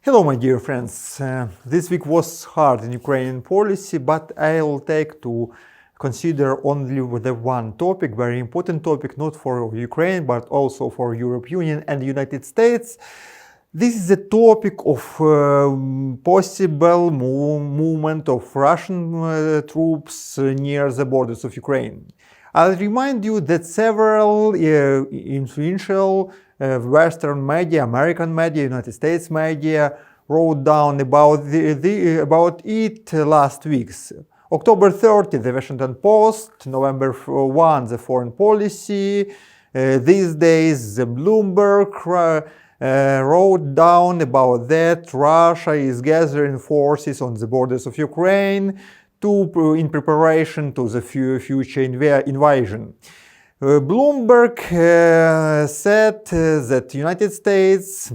Hello, my dear friends. This week was hard in Ukrainian policy, but I'll take to consider only the one topic, very important topic, not for Ukraine, but also for European Union and the United States. This is the topic of possible movement of Russian troops near the borders of Ukraine. I'll remind you that several influential Western media, American media, United States media wrote down about it last week. October 30, the Washington Post, November 1, the Foreign Policy. These days, the Bloomberg wrote down about that Russia is gathering forces on the borders of Ukraine in preparation to the future invasion. Bloomberg said that United States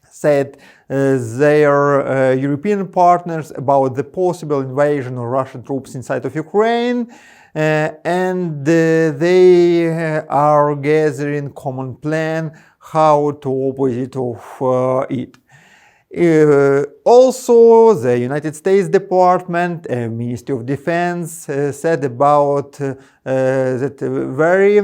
said their European partners about the possible invasion of Russian troops inside of Ukraine, and they are gathering common plan how to opposite of it. Also, the United States Department, Ministry of Defense, said about that very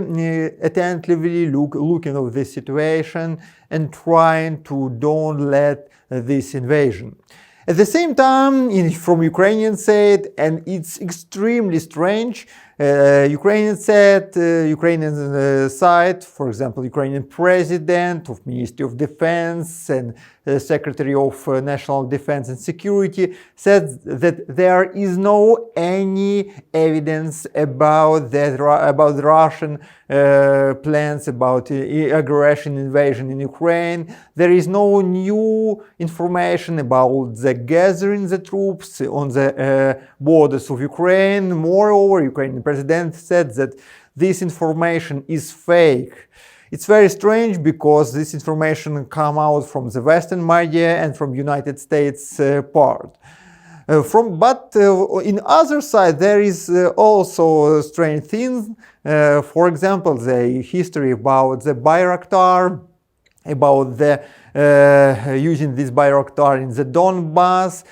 attentively looking at this situation and trying to don't let this invasion. At the same time, from Ukrainian side, and it's extremely strange, Ukrainian side, for example, Ukrainian President of Ministry of Defense and Secretary of National Defense and Security said that there is no any evidence about the Russian plans about aggression invasion in Ukraine. There is no new information about the gathering the troops on the borders of Ukraine. Moreover, Ukrainian President said that this information is fake. It's very strange because this information come out from the Western media and from United States part. But in other side there is also strange things. For example, the history about the Bayraktar, about the using this Bayraktar in the Donbass.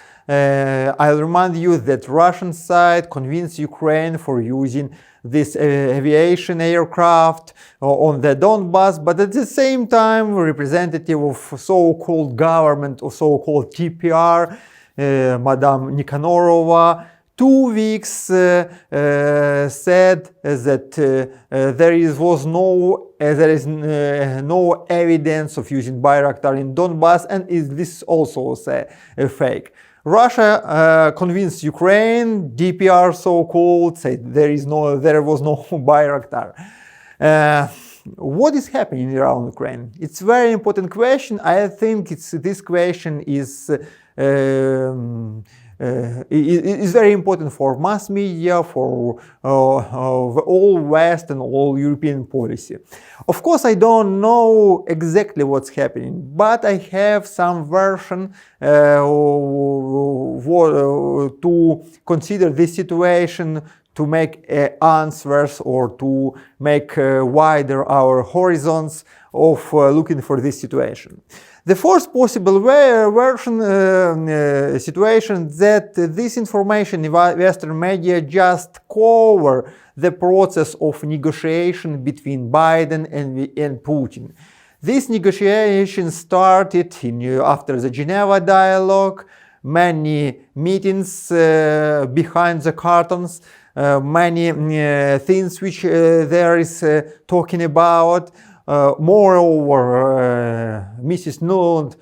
I'll remind you that Russian side convinced Ukraine for using this aviation aircraft on the Donbass, but at the same time, representative of so-called government or so-called TPR, Madame Nikhanorova, 2 weeks said that there is no evidence of using Bayraktar in Donbass, and this also a fake. Russia convinced Ukraine, DPR so-called, said there was no Bayraktar. What is happening around Ukraine? It's a very important question. I think this question is very important for mass media, for all West and all European policy. Of course, I don't know exactly what's happening, but I have some version to consider this situation, to make answers or to make wider our horizons of looking for this situation. The first possible situation that this information in Western media just cover the process of negotiation between Biden and Putin. This negotiation started after the Geneva dialogue, many meetings behind the curtains, many things which there is talking about. Moreover, Mrs. Nuland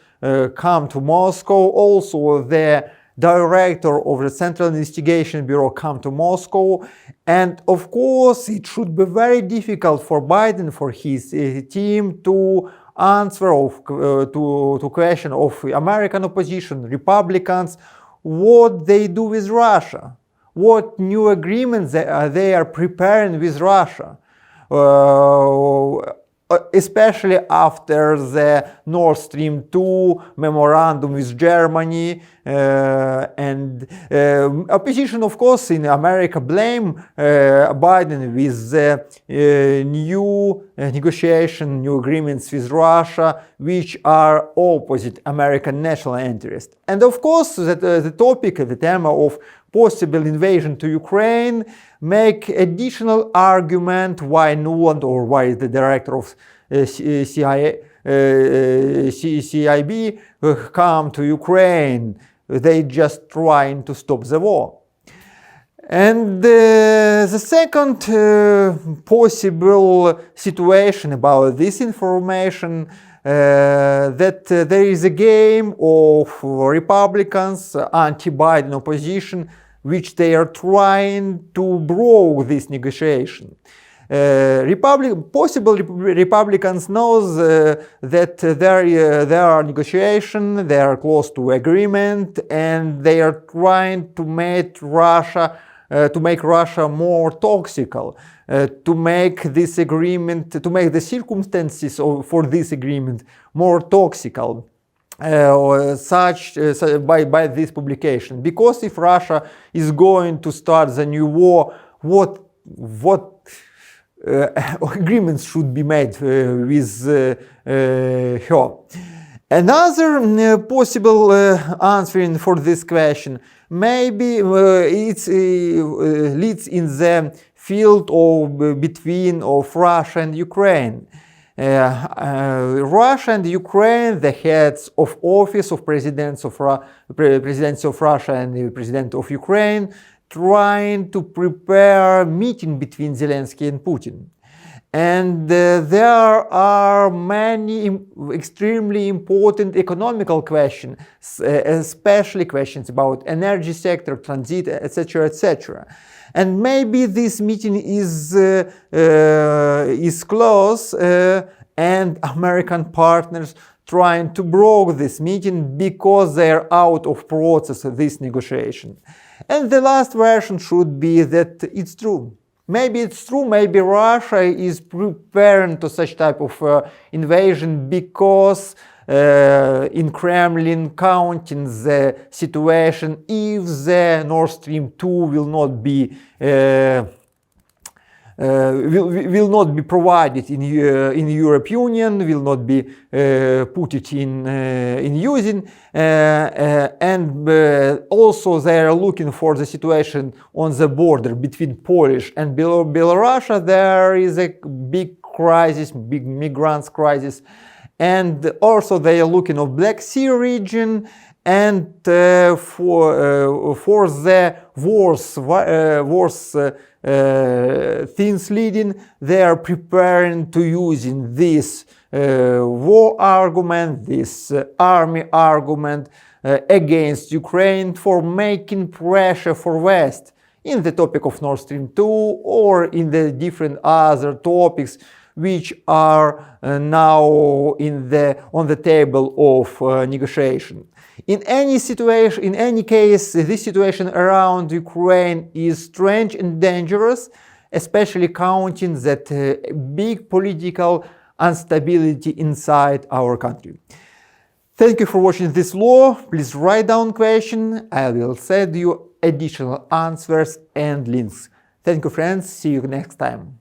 come to Moscow. Also, the director of the Central Investigation Bureau come to Moscow. And of course, it should be very difficult for Biden, for his team, to answer to question of American opposition, Republicans, what they do with Russia, what new agreements they are preparing with Russia. Especially after the Nord Stream 2 memorandum with Germany, And opposition, of course, in America blame Biden with the new negotiation, new agreements with Russia, which are opposite American national interest. And of course, the topic, the theme of possible invasion to Ukraine, make additional argument why Nuland or why the director of CIB come to Ukraine. They just trying to stop the war. And the second possible situation about this information, that there is a game of Republicans, anti-Biden opposition, which they are trying to block this negotiation. Republicans knows that there are negotiations, they are close to agreement, and they are trying to make Russia more toxic, to make this agreement, to make the circumstances for this agreement more toxic. By this publication, because if Russia is going to start the new war, what agreements should be made with her? Another possible answering for this question, maybe it leads in the field of between of Russia and Ukraine. Russia and Ukraine, the heads of office of presidents of Russia and the president of Ukraine, trying to prepare a meeting between Zelensky and Putin. And there are many extremely important economical questions, especially questions about energy sector, transit, etc., etc. And maybe this meeting is close, and American partners trying to block this meeting because they are out of process of this negotiation. And the last version should be that it's true. Maybe it's true, maybe Russia is preparing to such type of invasion because in Kremlin counting the situation if the Nord Stream 2 will not be provided in European Union, will not be put it in using, and also they are looking for the situation on the border between Polish and Belarus. There is a big crisis, big migrants crisis, and also they are looking at Black Sea region, and for the worse things leading, they are preparing to using this war argument, this army argument against Ukraine for making pressure for West in the topic of Nord Stream 2 or in the different other topics which are now on the table of negotiation. In any situation, in any case, this situation around Ukraine is strange and dangerous, especially counting that big political instability inside our country. Thank you for watching this law. Please write down question. I will send you additional answers and links. Thank you, friends. See you next time.